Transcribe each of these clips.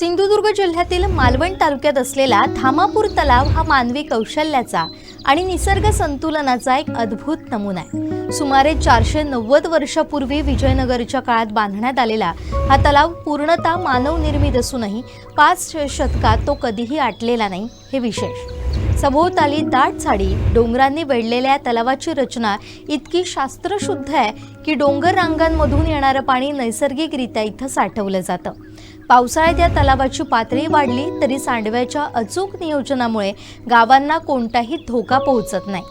सिंधुदुर्ग जिल्ह्यातील मालवण तालुक्यात असलेला धामापूर तलाव हा मानवी कौशल्याचा आणि निसर्ग संतुलनाचा एक अद्भुत नमुना आहे। सुमारे 490 वर्षापूर्वी विजयनगरच्या काळात बांधण्यात आलेला हा तलाव पूर्णतः मानव निर्मित असूनही 5 शतकात तो कधीही आटलेला नाही हे विशेष। सभोवताली दाट झाडी डोंगरांनी वेढलेल्या तलावाची रचना इतकी शास्त्रशुद्ध आहे की डोंगर रांगांमधून येणारं पाणी नैसर्गिकरित्या इथं साठवलं जातं। पावसाळ्यात या तलावाची पातळी वाढली तरी सांडव्याच्या अचूक नियोजनामुळे गावांना कोणताही धोका पोहोचत नाही।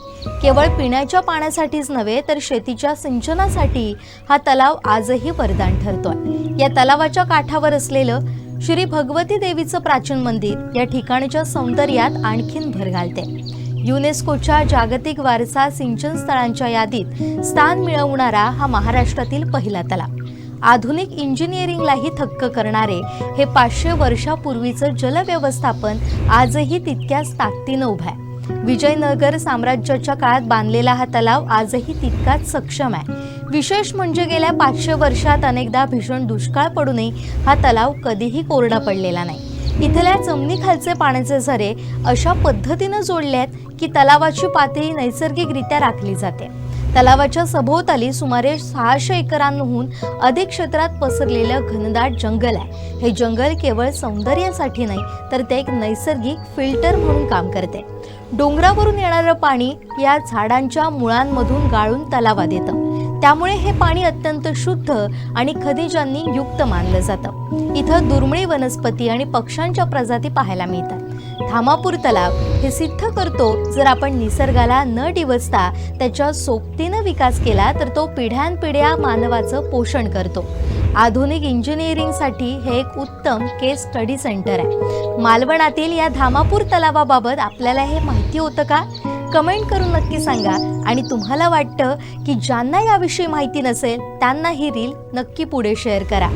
केवळ पिण्याच्या पाण्यासाठीच नव्हे तर शेतीच्या सिंचनासाठी हा तलाव आजही वरदान ठरतोय। या तलावाच्या काठावर असलेलं श्री भगवती देवीचं प्राचीन मंदिर या ठिकाणच्या सौंदर्यात आणखीन भर घालते। युनेस्कोच्या जागतिक वारसा सिंचन स्थळांच्या यादीत स्थान मिळवणारा हा महाराष्ट्रातील पहिला तलाव। आधुनिक इंजिनिअरिंगलाही थक्क करणारे हे 500 वर्षापूर्वीचं जलव्यवस्थापन आजही तितक्याच ताकदीनं उभं आहे। विजयनगर साम्राज्याच्या काळात बांधलेला हा तलाव आजही तितकाच सक्षम आहे। विशेष म्हणजे गेल्या 500 वर्षात अनेकदा भीषण दुष्काळ पडूनही हा तलाव कधीही कोरडा पडलेला नाही। इथल्या जमिनीखालचे पाण्याचे झरे अशा पद्धतीनं जोडले आहेत की तलावाची पातळी नैसर्गिकरित्या राखली जाते। तलावाच्या सभोवताली सुमारे 600 एकरांहून अधिक क्षेत्रात पसरलेलं घनदाट जंगल आहे। हे जंगल केवळ सौंदर्यासाठी नाही तर ते एक नैसर्गिक फिल्टर म्हणून काम करते। डोंगरावरून येणारं पाणी या झाडांच्या मुळांमधून गाळून तलावात येतं, त्यामुळे हे पाणी अत्यंत शुद्ध आणि खनिजांनी युक्त मानलं जातं। इथं दुर्मिळ वनस्पती आणि पक्ष्यांच्या प्रजाती पाहायला मिळतात। धामापूर तलाव हे सिद्ध करतो जर आपण निसर्गाला न डिवचता त्याच्या सोबतीनं विकास केला तर तो पिढ्यानपिढ्या मानवाचं पोषण करतो। आधुनिक इंजिनिअरिंगसाठी हे एक उत्तम केस स्टडी सेंटर आहे। मालवणातील या धामापूर तलावाबाबत आपल्याला हे माहिती होतं का? कमेंट करून नक्की सांगा। आणि तुम्हाला वाटतं की ज्यांना याविषयी माहिती नसेल त्यांना ही रील नक्की पुढे शेअर करा।